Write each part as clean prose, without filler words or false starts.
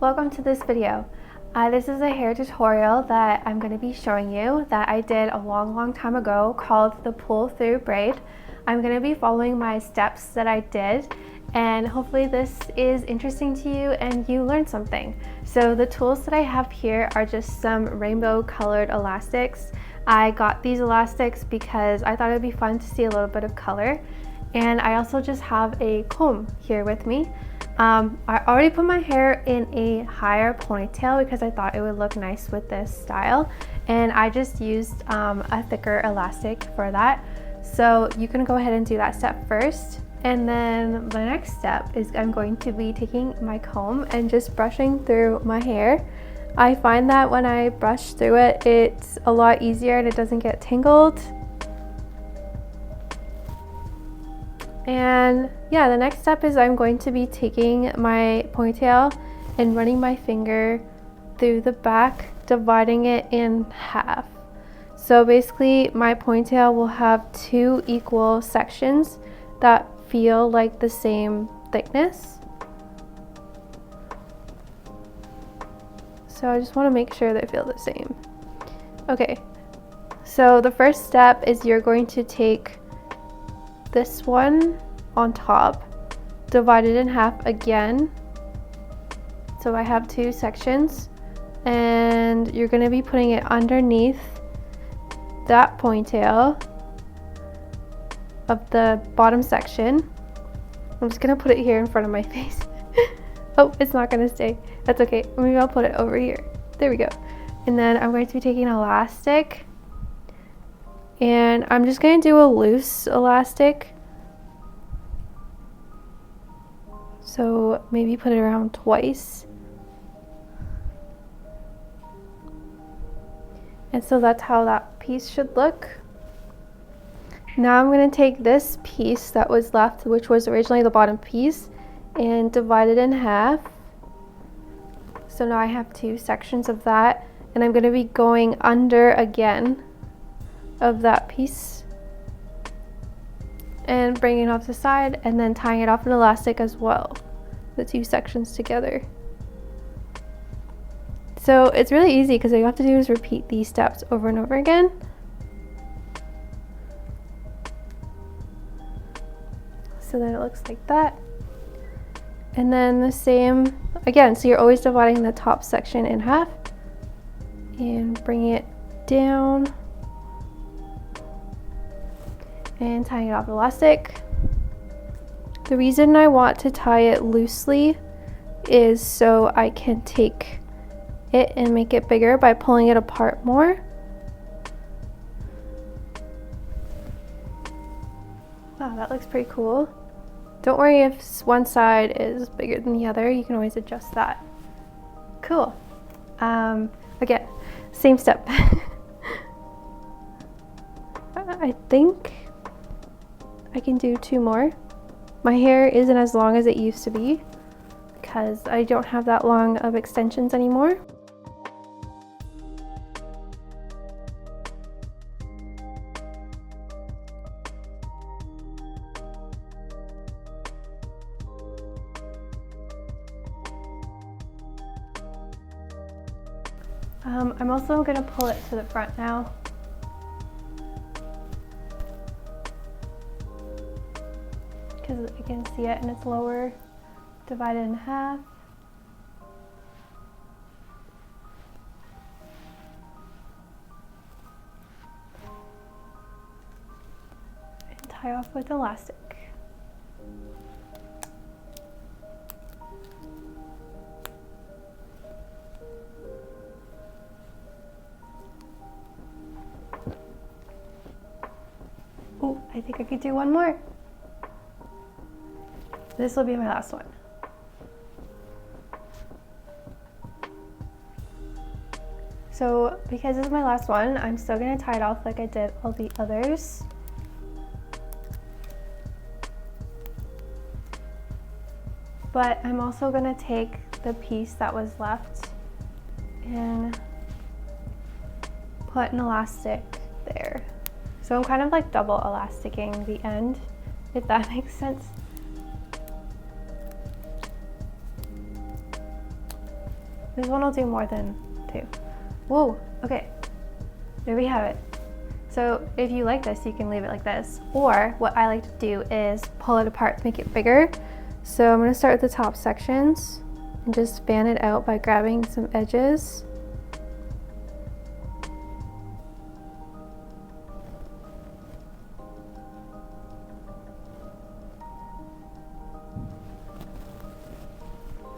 Welcome to this video. This is a hair tutorial that I'm going to be showing you that I did a long time ago called the pull-through braid. I'm going to be following my steps that I did, and hopefully this is interesting to you and you learned something. So the tools that I have here are just some rainbow colored elastics. I got these elastics because I thought it would be fun to see a little bit of color, and I also just have a comb here with me. I already put my hair in a higher ponytail because I thought it would look nice with this style, and I just used a thicker elastic for that. So you can go ahead and do that step first, and then the next step is I'm going to be taking my comb and just brushing through my hair. I find that when I brush through it, it's a lot easier and it doesn't get tangled. And yeah, the next step is I'm going to be taking my ponytail and running my finger through the back, dividing it in half. So basically my ponytail will have two equal sections that feel like the same thickness. So I just want to make sure they feel the same. Okay, so the first step is you're going to take this one on top, divide it in half again. So I have two sections, and you're going to be putting it underneath that ponytail of the bottom section. I'm just going to put it here in front of my face. Oh, it's not going to stay. That's okay. Maybe I'll put it over here. There we go. And then I'm going to be taking an elastic, and I'm just going to do a loose elastic. So maybe put it around twice. And so that's how that piece should look. Now I'm going to take this piece that was left, which was originally the bottom piece, and divide it in half. So now I have two sections of that, and I'm going to be going under again of that piece and bringing it off the side, and then tying it off an elastic as well, the two sections together. So it's really easy because all you have to do is repeat these steps over and over again. So then it looks like that. And then the same again, so you're always dividing the top section in half and bringing it down and tying it off elastic. The reason I want to tie it loosely is so I can take it and make it bigger by pulling it apart more. Wow, that looks pretty cool. Don't worry if one side is bigger than the other, you can always adjust that. Cool. Again, same step. I think I can do two more. My hair isn't as long as it used to be because I don't have that long of extensions anymore. I'm also going to pull it to the front now. Because I can see it and it's lower, divided in half. And tie off with elastic. Oh, I think I could do one more. This will be my last one. So because this is my last one, I'm still going to tie it off like I did all the others. But I'm also going to take the piece that was left and put an elastic there. So I'm kind of like double elasticing the end, if that makes sense. This one will do more than 2. Whoa, okay. There we have it. So if you like this, you can leave it like this. Or what I like to do is pull it apart to make it bigger. So I'm gonna start with the top sections and just fan it out by grabbing some edges.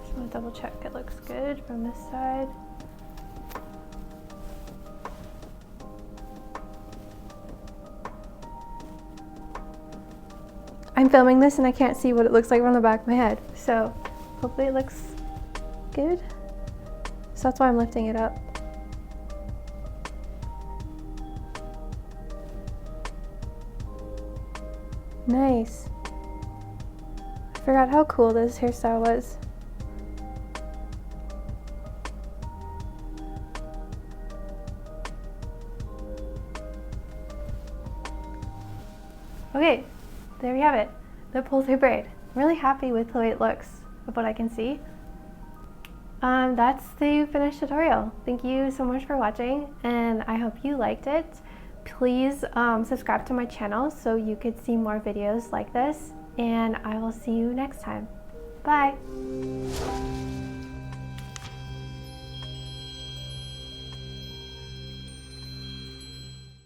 Just wanna double check it looks good from this side. I'm filming this and I can't see what it looks like from the back of my head. So hopefully it looks good. So that's why I'm lifting it up. Nice. I forgot how cool this hairstyle was. Okay. There we have it, the pull-through braid. I'm really happy with the way it looks, of what I can see. That's the finished tutorial. Thank you so much for watching, and I hope you liked it. Please subscribe to my channel so you could see more videos like this, and I will see you next time. Bye!